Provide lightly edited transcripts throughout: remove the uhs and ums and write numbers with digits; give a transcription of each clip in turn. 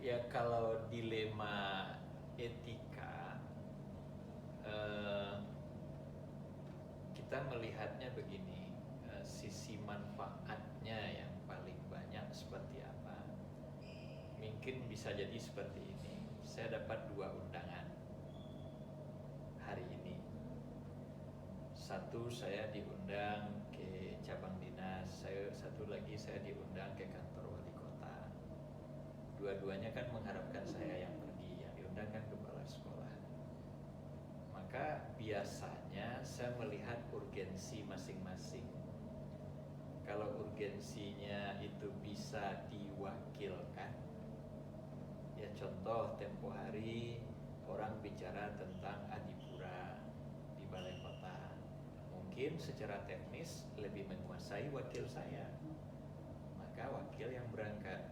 Ya kalau dilema etika, eh, kita melihatnya begini, sisi manfaatnya yang paling banyak seperti apa. Mungkin bisa jadi seperti ini. Saya dapat 2 undangan hari ini. Satu, saya diundang ke cabang dinas, satu lagi saya diundang ke kantor wali kota. Dua-duanya kan mengharapkan saya yang pergi, yang diundang kan kepala sekolah. Maka biasanya saya melihat urgensi masing-masing. Kalau urgensinya itu bisa diwakilkan, ya contoh tempo hari orang bicara tentang adipura di balai kota, mungkin secara teknis lebih menguasai wakil saya, maka wakil yang berangkat.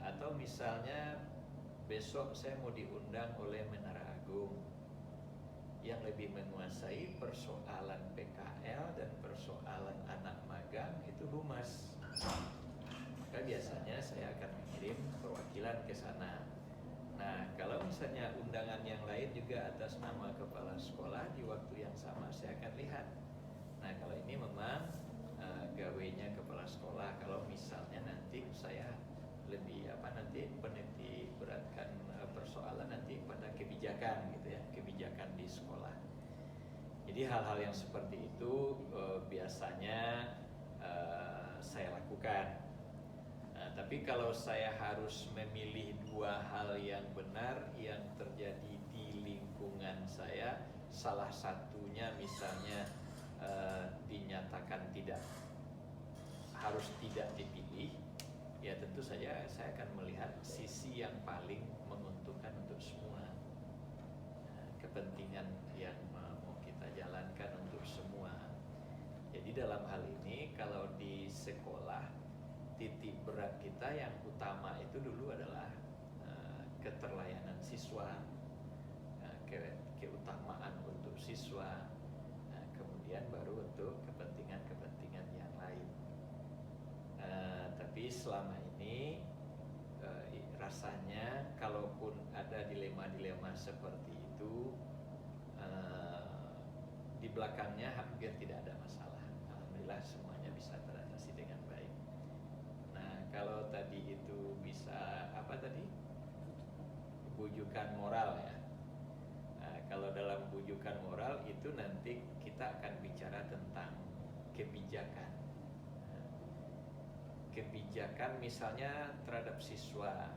Atau misalnya besok saya mau diundang oleh Menara Agung, yang lebih menguasai persoalan PKL dan persoalan anak magang itu humas. Maka biasanya saya akan mengirim perwakilan ke sana. Nah, kalau misalnya undangan yang lain juga atas nama kepala sekolah di waktu yang sama, saya akan lihat. Nah, kalau ini memang gawainya kepala sekolah. Kalau misalnya nanti saya lebih nanti peniti beratkan persoalan nanti pada kebijakan gitu ya, kebijakan di sekolah. Jadi hal-hal yang seperti itu biasanya saya lakukan. Tapi kalau saya harus memilih 2 hal yang benar yang terjadi di lingkungan saya, salah satunya misalnya dinyatakan harus tidak dipilih, ya tentu saja saya akan melihat sisi yang paling menguntungkan untuk semua, kepentingan yang mau kita jalankan untuk semua. Jadi dalam hal ini kalau di sekolah, titik berat kita yang utama itu dulu adalah keterlayanan siswa, keutamaan untuk siswa, kemudian baru untuk kepentingan-kepentingan yang lain. Tapi selama ini rasanya kalaupun ada dilema-dilema seperti itu, di belakangnya hampir tidak ada masalah. Alhamdulillah semuanya bisa teratasi dengan baik. Nah, kalau tadi itu bisa bujukan moral ya. Nah, kalau dalam bujukan moral itu nanti kita akan bicara tentang kebijakan. Kebijakan misalnya terhadap siswa.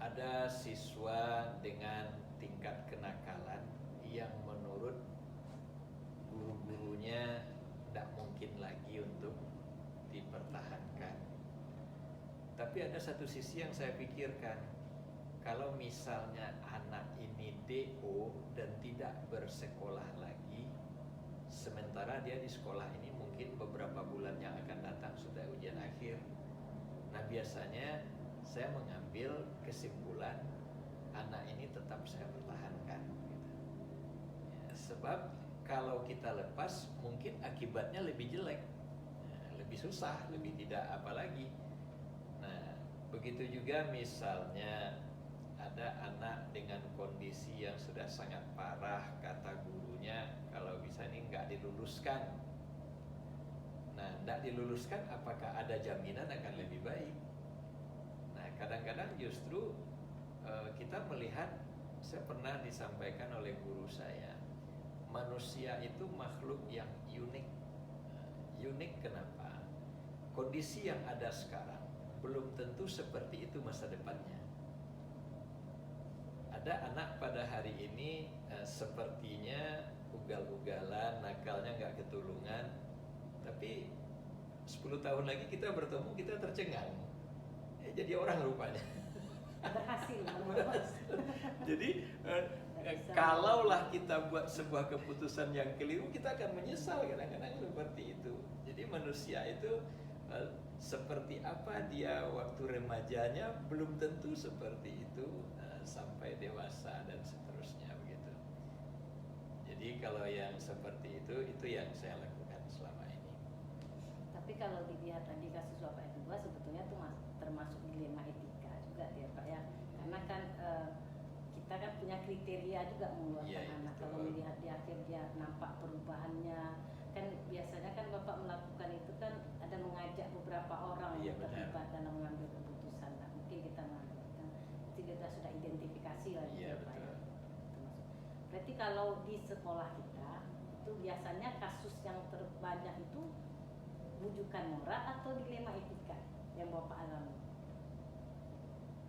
Ada siswa dengan tingkat kenakalan yang menurut guru-gurunya tidak mungkin lagi untuk dipertahankan. Tapi ada satu sisi yang saya pikirkan, kalau misalnya anak ini DO dan tidak bersekolah lagi, sementara dia di sekolah ini mungkin beberapa bulan yang akan datang sudah ujian akhir. Nah, biasanya saya mengambil kesimpulan anak ini tetap saya pertahankan gitu. Ya, sebab kalau kita lepas mungkin akibatnya lebih jelek, lebih susah, lebih tidak apalagi. Nah, begitu juga misalnya ada anak dengan kondisi yang sudah sangat parah, kata gurunya kalau bisa ini nggak diluluskan. Nah, nggak diluluskan apakah ada jaminan akan lebih baik? Nah, kadang-kadang justru kita melihat, saya pernah disampaikan oleh guru saya, manusia itu makhluk yang unik. Unik kenapa? Kondisi yang ada sekarang belum tentu seperti itu masa depannya. Ada anak pada hari ini sepertinya ugal-ugalan, nakalnya nggak ketulungan, tapi 10 tahun lagi kita bertemu, kita tercengang, jadi orang rupanya. Berhasil. Jadi kalaulah kita buat sebuah keputusan yang keliru, kita akan menyesal kadang-kadang seperti itu. Jadi manusia itu seperti apa dia waktu remajanya belum tentu seperti itu sampai dewasa dan seterusnya begitu. Jadi kalau yang seperti itu yang saya lakukan selama ini. Tapi kalau dilihat tadi kasus Bapak yang kedua, sebetulnya itu termasuk dilema etika punya kriteria juga mengeluarkan Iya, anak. betul. Kalau melihat di akhir dia nampak perubahannya, kan biasanya kan Bapak melakukan itu kan ada mengajak beberapa orang Iya, yang benar. terlibat dalam mengambil keputusan. Nah, mungkin kita melakukan itu kita sudah identifikasi lah gitu Iya, ya, Pak ya. betul. Termasuk. Berarti kalau di sekolah kita itu biasanya kasus yang terbanyak itu bujukan moral atau dilema etika yang Bapak alami?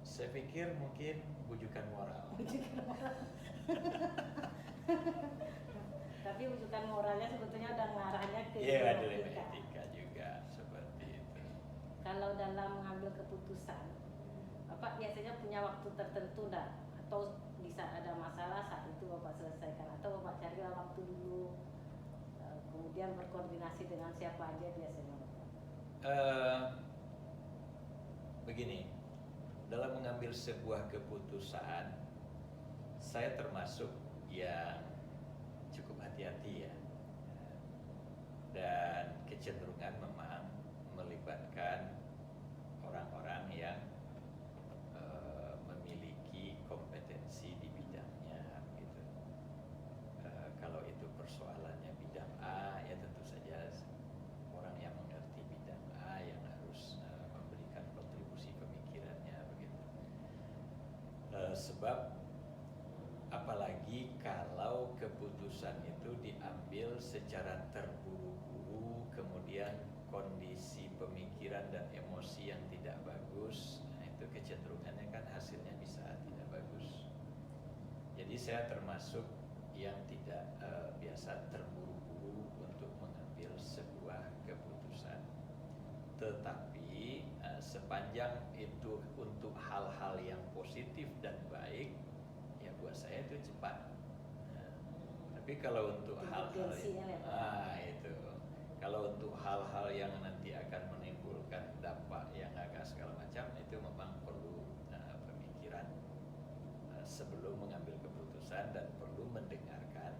Saya pikir mungkin bujukan moral. Bujukan moral. Tapi bujukan moralnya sebetulnya udah ngarahnya ke Iya, dilema dilema etika. etika juga seperti itu. Kalau dalam mengambil keputusan, Bapak biasanya punya waktu tertentu enggak? Atau bisa ada masalah saat itu Bapak selesaikan, atau Bapak carilah waktu dulu, kemudian berkoordinasi dengan siapa aja biasanya Bapak? Begini, dalam mengambil sebuah keputusan, saya termasuk yang cukup hati-hati ya, dan kecenderungan memang melibatkan orang-orang yang memiliki kompetensi di bidangnya gitu. Kalau itu persoalannya bidang A, ya tentu saja orang yang mengerti bidang A yang harus memberikan kontribusi pemikirannya begitu. Sebab apalagi kalau keputusan itu diambil secara terburu-buru, kemudian kondisi pemikiran dan emosi yang tidak bagus, nah itu kecenderungannya kan hasilnya bisa tidak bagus. Jadi saya termasuk yang tidak biasa terburu-buru untuk mengambil sebuah keputusan. Tetapi sepanjang itu untuk hal-hal yang positif dan baik, ya buat saya itu cepat. Tapi kalau untuk hal-hal itu, kalau untuk hal-hal yang nanti akan menimbulkan dampak yang agak segala macam, itu memang perlu pemikiran sebelum mengambil keputusan dan perlu mendengarkan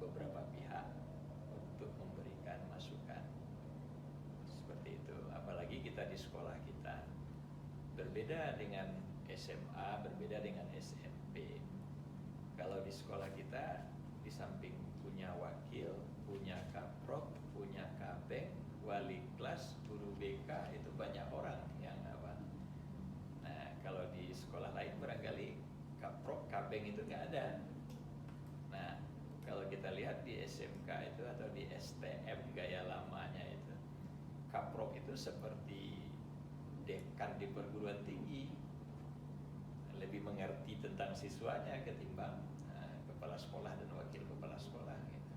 beberapa pihak untuk memberikan masukan. Seperti itu. Apalagi kita di sekolah kita berbeda dengan SMA, berbeda dengan SMP. Kalau di sekolah kita di samping punya wakil, punya kaprok, punya kabeng, wali kelas, guru BK, itu banyak orang yang apa. Nah, kalau di sekolah lain barangkali kaprok, kabeng itu nggak ada. Nah, kalau kita lihat di SMK itu atau di STM gaya lamanya itu, kaprok itu seperti dekan di perguruan tinggi, lebih mengerti tentang siswanya ketimbang kepala sekolah dan wakil kepala sekolah gitu.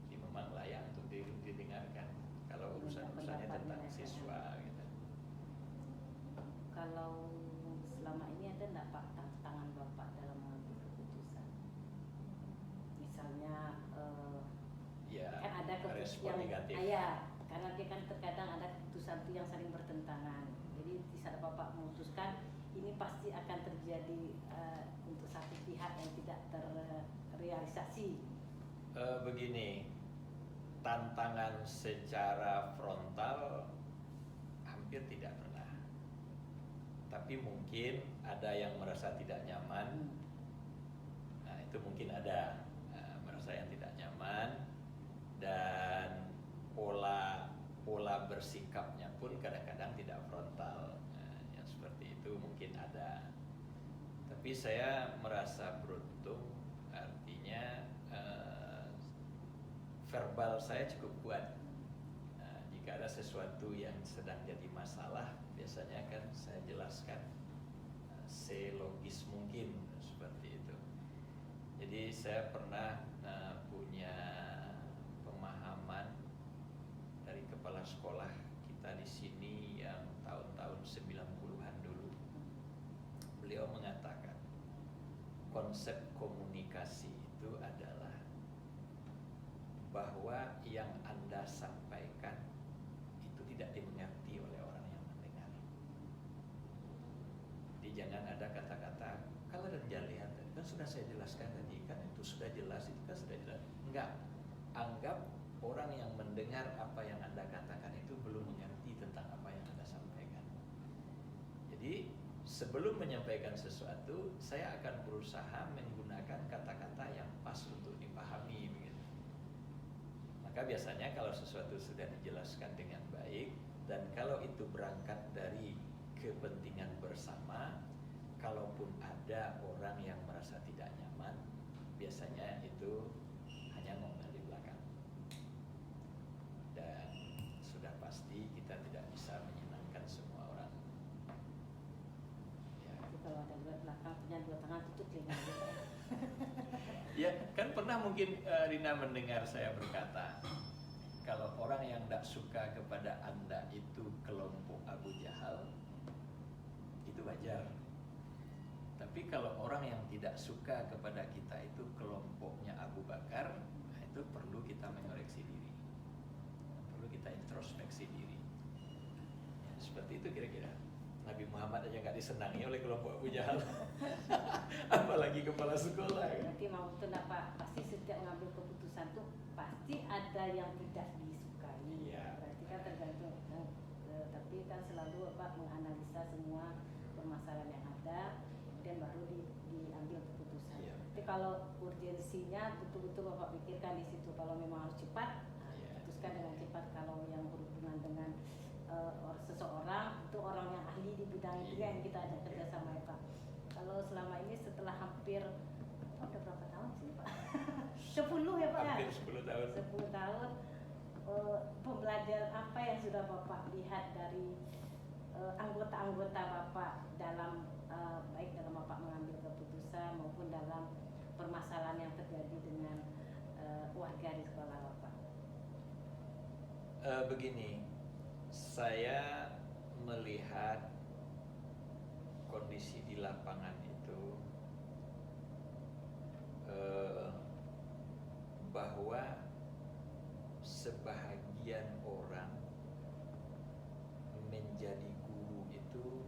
Jadi memang layak untuk didengarkan kalau urusan-urusannya tentang siswa gitu. Kalau selama ini ada enggak Pak tantangan Bapak dalam mengambil keputusan? Misalnya ya, kan ada keputusan yang negatif. Karena dia kan terkadang ada keputusan itu yang saling bertentangan. Jadi di saat Bapak memutuskan ini pasti akan terjadi untuk satu pihak yang tidak terrealisasi. Begini, tantangan secara frontal hampir tidak pernah. Tapi mungkin ada yang merasa tidak nyaman. Nah, itu mungkin ada merasa yang tidak nyaman, dan pola bersikapnya pun kadang-kadang tidak frontal. Yang seperti itu mungkin ada. Tapi saya merasa beruntung, artinya verbal saya cukup kuat. Jika ada sesuatu yang sedang jadi masalah, biasanya kan saya jelaskan selogis mungkin seperti itu. Jadi saya pernah punya pemahaman dari kepala sekolah kita di sini yang tahun-tahun 90-an dulu. Beliau mengatakan konsep komunikasi itu adalah bahwa yang Anda sampaikan itu tidak dimengerti oleh orang yang mendengar. Jadi jangan ada kata-kata, kalau Anda lihat kan sudah saya jelaskan tadi, kan itu sudah jelas, itu kan sudah jelas. Enggak, anggap orang yang mendengar apa yang Anda katakan itu belum mengerti tentang apa yang Anda sampaikan. Jadi sebelum menyampaikan sesuatu, saya akan berusaha menggunakan kata-kata yang pas untuk dipahami begitu. Maka biasanya kalau sesuatu sudah dijelaskan dengan baik, dan kalau itu berangkat dari kepentingan bersama, kalaupun ada orang yang merasa tidak nyaman, biasanya itu hanya ngomel di belakang. Dan sudah pasti kita tidak bisa menyenangkan semua orang. Ya. Jadi kalau ada dua belakang punya dua tangan tutup telinga gitu. Ya, kan pernah mungkin Rina mendengar saya berkata, kalau orang yang tidak suka kepada Anda itu kelompok Abu Jahal, itu wajar. Tapi kalau orang yang tidak suka kepada kita itu kelompoknya Abu Bakar, nah itu perlu kita mengoreksi diri, perlu kita introspeksi diri. Ya, seperti itu kira-kira. Nabi Muhammad aja nggak disenangi oleh kelompok Abu Jahal, apalagi kepala sekolah. Kan? Berarti mau betul Pak, pasti setiap mengambil keputusan tuh pasti ada yang tidak disukai. Iya. Berarti kan tergantung. Tapi kan selalu Pak menganalisa semua permasalahan yang ada, kemudian baru diambil keputusan. Iya. Tapi kalau urgensinya betul-betul Bapak pikirkan di situ. Kalau memang harus cepat, Iya. putuskan dengan cepat. Kalau yang berhubungan dengan seseorang itu orang yang ahli di bidang itu yang kita ada kerjasama ya Pak. Kalau selama ini setelah hampir udah berapa tahun sih Pak? 10 ya Pak ya? Hampir 10 tahun. 10 tahun. Pembelajaran apa yang sudah Bapak lihat dari anggota-anggota Bapak dalam baik dalam Bapak mengambil keputusan maupun dalam permasalahan yang terjadi dengan warga di sekolah Bapak? Begini, saya melihat kondisi di lapangan itu bahwa sebahagian orang menjadi guru itu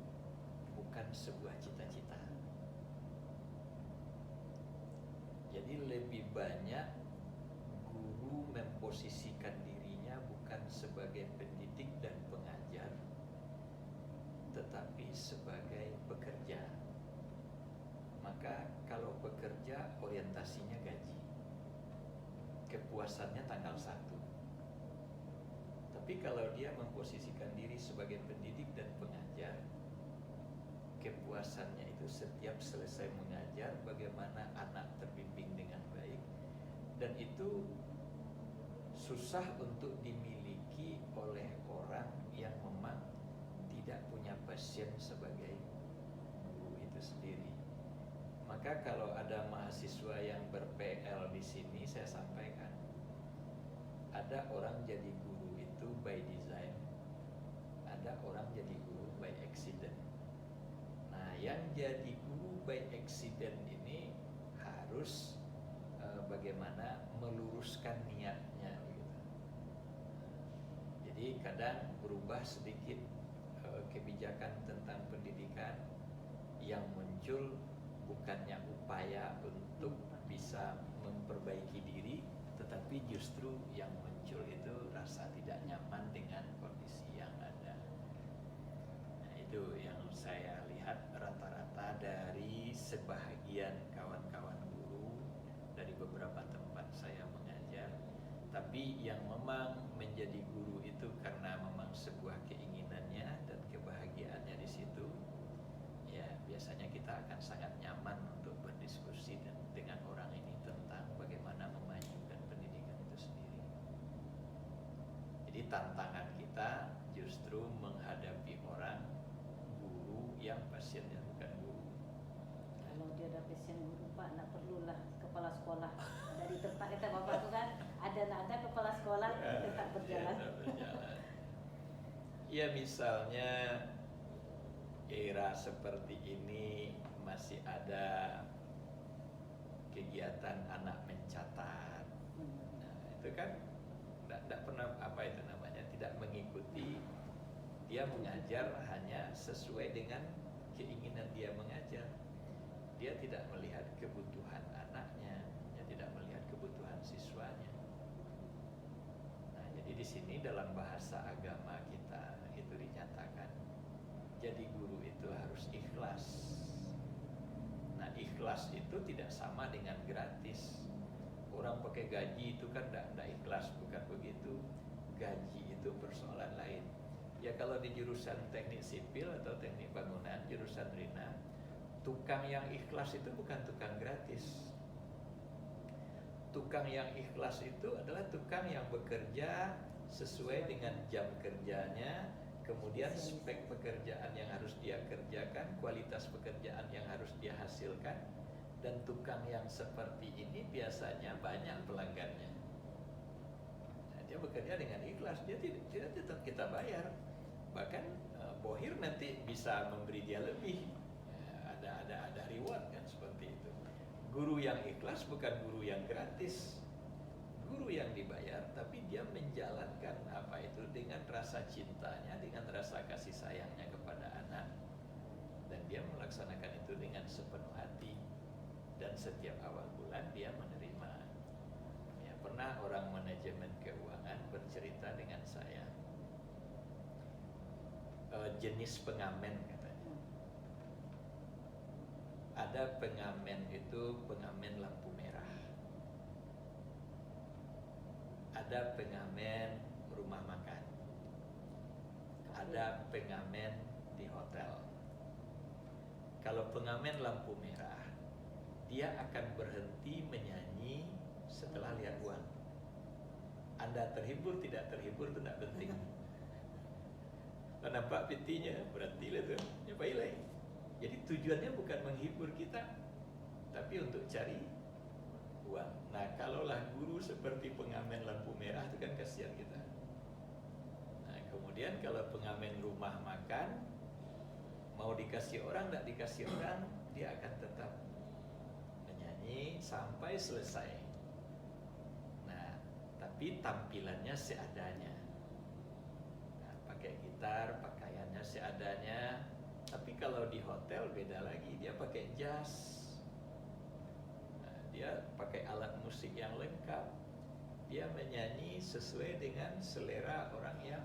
bukan sebuah cita-cita. Jadi lebih banyak guru memposisikan dirinya bukan sebagai pendidik dan pengajar, tetapi sebagai pekerja. Maka kalau pekerja orientasinya gaji, kepuasannya tanggal 1. Tapi kalau dia memposisikan diri sebagai pendidik dan pengajar, kepuasannya itu setiap selesai mengajar bagaimana anak terbimbing dengan baik, dan itu susah untuk dimiliki oleh orang yang memang tidak punya passion sebagai guru itu sendiri. Maka kalau ada mahasiswa yang ber-PL di sini, saya sampaikan, ada orang jadi guru itu by design, ada orang jadi guru by accident. Nah, yang jadi guru by accident ini harus bagaimana meluruskan niatnya gitu. Jadi kadang berubah sedikit kebijakan tentang pendidikan, yang muncul bukannya upaya untuk bisa memperbaiki diri, tetapi justru yang muncul itu rasa tidak nyaman dengan kondisi yang ada. Nah, itu yang saya lihat rata-rata dari sebahagian kawan-kawan guru dari beberapa tempat saya mengajar. Tapi yang memang menjadi guru itu karena memang sebuah keinginannya dan kebahagiaannya di situ, ya biasanya kita akan sangat nyaman untuk berdiskusi dengan orang ini tentang bagaimana memajukan pendidikan itu sendiri. Jadi tantangan kita justru menghadapi orang guru yang pasiennya bukan guru. Kalau dia ada passion guru Pak, nggak perlulah kepala sekolah. Dari tempat kita Bapak itu kan ada kepala sekolah tetap berjalan. Ya, berjalan. Ya misalnya era seperti ini masih ada kegiatan anak mencatat. Nah, itu kan tidak pernah apa itu namanya, tidak mengikuti. Dia mengajar hanya sesuai dengan keinginan dia mengajar. Dia tidak melihat kebutuhan anaknya, dia tidak melihat kebutuhan siswanya. Nah, jadi di sini dalam bahasa agama kita itu dinyatakan, jadi guru itu harus ikhlas ikhlas. Nah, ikhlas itu tidak sama dengan gratis. Orang pakai gaji itu kan tidak ikhlas, bukan begitu. Gaji itu persoalan lain. Ya kalau di jurusan teknik sipil atau teknik bangunan, jurusan RINA, tukang yang ikhlas itu bukan tukang gratis. Tukang yang ikhlas itu adalah tukang yang bekerja sesuai dengan jam kerjanya, kemudian spek pekerjaan yang harus dia kerjakan, kualitas pekerjaan yang harus dia hasilkan. Dan tukang yang seperti ini biasanya banyak pelanggannya. Nah, dia bekerja dengan ikhlas, dia tidak tetap kita bayar. Bahkan bohir nanti bisa memberi dia lebih. Ada reward kan seperti itu. Guru yang ikhlas bukan guru yang gratis. Guru yang dibayar, tapi dia menjalankan apa itu dengan rasa cintanya, dengan rasa kasih sayangnya kepada anak. Dan dia melaksanakan itu dengan sepenuh hati. Dan setiap awal bulan dia menerima. Ya, pernah orang manajemen keuangan bercerita dengan saya, jenis pengamen katanya. Ada pengamen itu pengamen lampu merah. Ada pengamen rumah makan. Ada pengamen di hotel. Kalau pengamen lampu merah, dia akan berhenti menyanyi setelah lihat uang. Anda terhibur tidak terhibur itu tidak penting. Nampak pitinya berhentilah tuh, nyobainlah. Jadi tujuannya bukan menghibur kita, tapi untuk cari uang. Nah, kalaulah guru seperti pengamen lampu merah itu kan kasihan kita. Nah, kemudian kalau pengamen rumah makan, mau dikasih orang, tidak dikasih orang, dia akan tetap menyanyi sampai selesai. Nah, tapi tampilannya seadanya. Nah, pakai gitar, pakaiannya seadanya. Tapi kalau di hotel beda lagi, dia pakai jas. Nah, dia pakai alat musik yang lengkap. Dia menyanyi sesuai dengan selera orang yang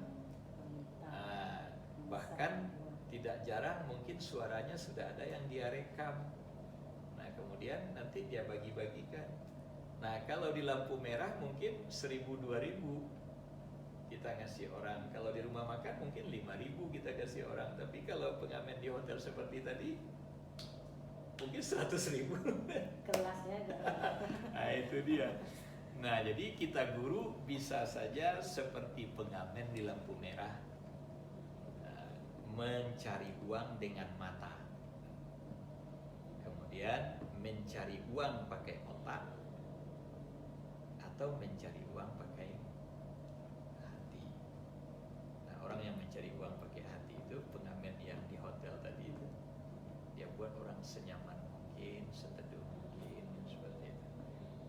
bahkan tidak jarang mungkin suaranya sudah ada yang dia rekam. Nah, kemudian nanti dia bagi-bagikan. Nah, kalau di lampu merah mungkin 1.000-2.000 kita ngasih orang. Kalau di rumah makan mungkin 5.000 kita kasih orang. Tapi kalau pengamen di hotel seperti tadi mungkin 100.000. Kelasnya Nah, itu dia. Nah, jadi kita guru bisa saja seperti pengamen di lampu merah, mencari uang dengan mata, kemudian mencari uang pakai otak, atau mencari uang pakai hati. Nah, orang yang mencari uang pakai hati itu pengamen yang di hotel tadi itu, dia buat orang senyaman mungkin, seteduh mungkin, seperti itu.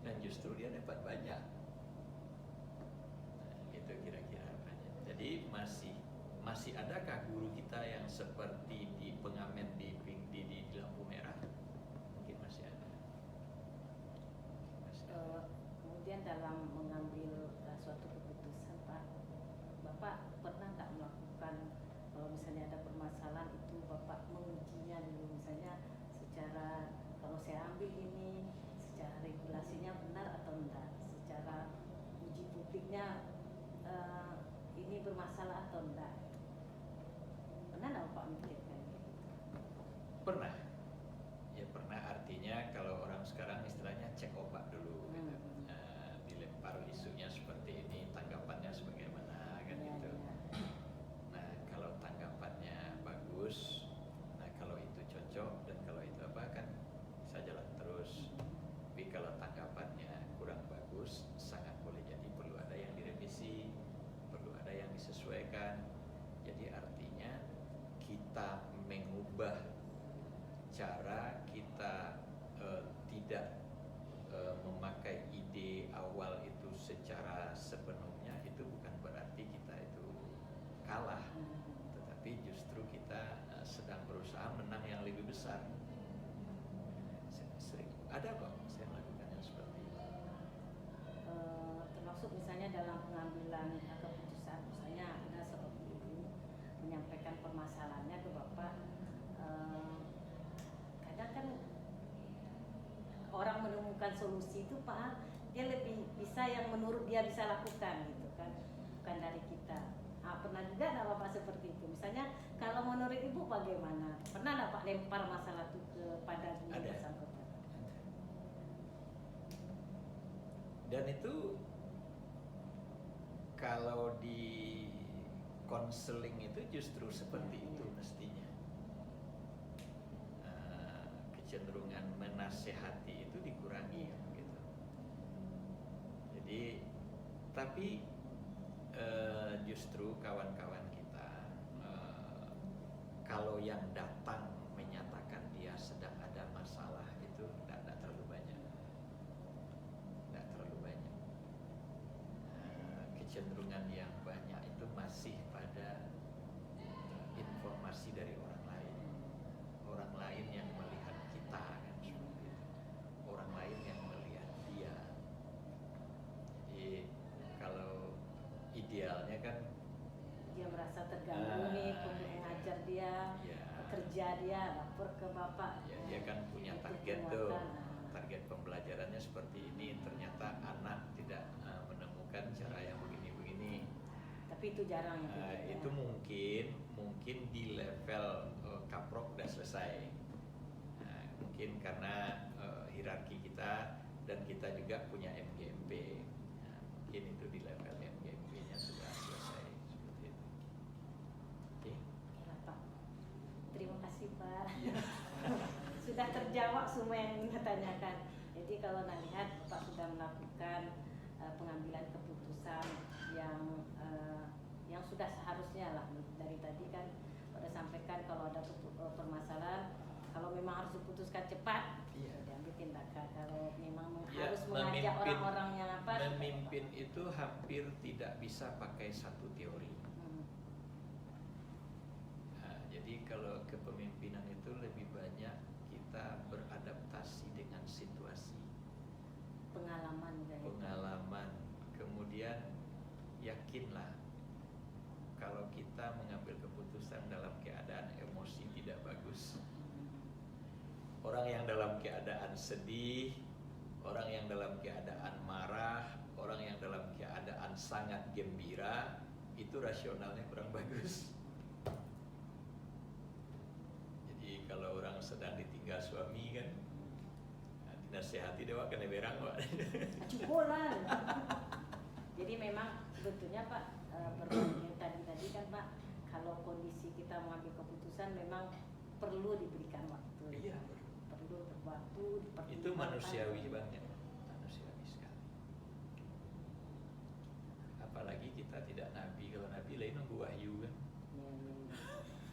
Dan justru dia dapat banyak. Nah, itu kira-kira apanya. Jadi masih adakah guru kita yang seperti di pengamen di lampu merah? Mungkin masih ada. Kemudian dalam mengambil suatu keputusan, Pak, Bapak pernah nggak melakukan, kalau misalnya ada permasalahan itu Bapak mengujinya dulu, misalnya secara, kalau saya ambil ini secara regulasinya benar atau enggak, secara uji publiknya ini bermasalah atau enggak? Pernah nggak Bapak mikirkan gitu? Pernah. Ya pernah, artinya kalau orang sekarang istilahnya cek ombak dulu gitu. Dilempar isunya seperti ini, tanggapannya sebagaimana kan gitu. Nah, kalau tanggapannya bagus, nah kalau itu cocok dan kalau itu apa kan bisa jalan terus. Tapi kalau tanggapannya kurang bagus, sangat boleh jadi perlu ada yang direvisi, perlu ada yang disesuaikan. Jadi artinya kita mengubah cara kita tidak memakai ide awal itu secara sepenuhnya, itu bukan berarti kita itu kalah, tetapi justru kita sedang berusaha menang yang lebih besar. Sering ada kok saya melakukan yang seperti itu. Termasuk misalnya dalam pengambilan keputusan, misalnya Anda seperti ini menyampaikan permasalahannya ke Bapak, solusi itu Pak, dia lebih bisa yang menurut dia bisa lakukan gitu kan, bukan dari kita. Pernah juga nggak Bapak seperti itu? Misalnya kalau menurut Ibu bagaimana? Pernah nggak Pak lempar masalah itu kepada guru Ada. bersangkutan? Dan itu kalau di konseling itu justru seperti itu mestinya. Kecenderungan menasehati itu dikurangi gitu. Jadi tapi justru kawan-kawan kita kalau yang datang menyatakan dia sedang ada masalah itu tidak terlalu banyak. Kecenderungan yang banyak itu masih pada informasi dari orang lain yang melihat kita kan seperti itu, orang lain yang melihat dia. Jadi kalau idealnya kan Dia merasa terganggu nih, pengajar dia, ya, kerja dia, lapor ke Bapak. ya dia kan punya Itu target tuh, penguatan. target pembelajarannya seperti ini, ternyata anak tidak menemukan cara yang begini-begini. Tapi itu jarang itu. Itu mungkin di level kaprok udah selesai. Mungkin karena hierarki kita dan kita juga punya MGMP. Mungkin itu di level MGMP-nya sudah selesai seperti itu. Oke. Ya, Pak. Terima kasih Pak. Iya. Sudah terjawab semua yang ingin tanyakan. Jadi kalau lihat Pak sudah melakukan pengambilan keputusan yang sudah seharusnya lah. Dari tadi kan pada sampaikan kalau ada permasalahan, kalau memang harus diputuskan cepat, Iya. diambil tindakan. Kalau memang Ya, harus mengajak orang-orang yang apa? Memimpin itu hampir tidak bisa pakai satu teori. Jadi kalau kepemimpinan itu lebih banyak kita beradaptasi dengan situasi, pengalaman, kemudian yakinlah kalau kita mengambil keputusan dalam keadaan emosi tidak bagus. Orang yang dalam keadaan sedih, orang yang dalam keadaan marah, orang yang dalam keadaan sangat gembira, itu rasionalnya kurang bagus. Jadi kalau orang sedang ditinggal suami kan, dinasehati dewa kena berang Pak. Cukulan. Jadi memang sebetulnya Pak, berbanding tadi kan Pak, kalau kondisi kita mengambil keputusan memang perlu diberikan waktu. Iya. Perlu waktu. Itu manusiawi banget, manusiawi sekali. Apalagi kita tidak nabi, kalau nabi lain nunggu wahyu kan.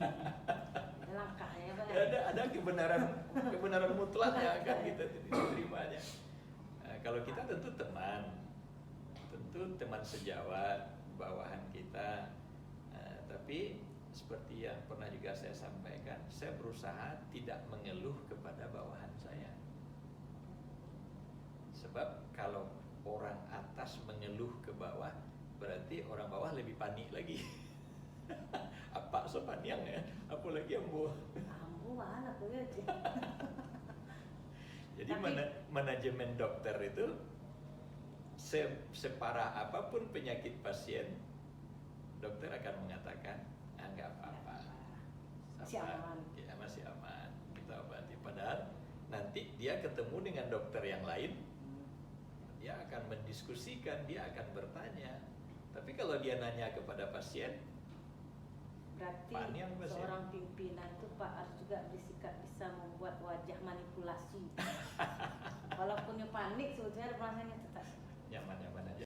Ada langkahnya Pak. Ada kebenaran mutlak yang akan kita terimanya. Kalau kita tentu teman sejawat, bawahan kita. Tapi seperti yang pernah juga saya sampaikan, saya berusaha tidak mengeluh kepada bawahan saya. Sebab kalau orang atas mengeluh ke bawah, berarti orang bawah lebih panik lagi. Apa sopan yang ya, apalagi ambo. Mana aku ya. Jadi manajemen dokter itu separah apapun penyakit pasien, dokter akan mengatakan nggak apa-apa, Masih aman. Ya, masih aman, kita obati. Padahal nanti dia ketemu dengan dokter yang lain, dia akan mendiskusikan, dia akan bertanya. Tapi kalau dia nanya kepada pasien, berarti seorang pimpinan itu Pak harus juga bersikap bisa membuat wajah manipulasi. Walaupun panik sebetulnya perasaannya tetap nyaman-nyaman aja.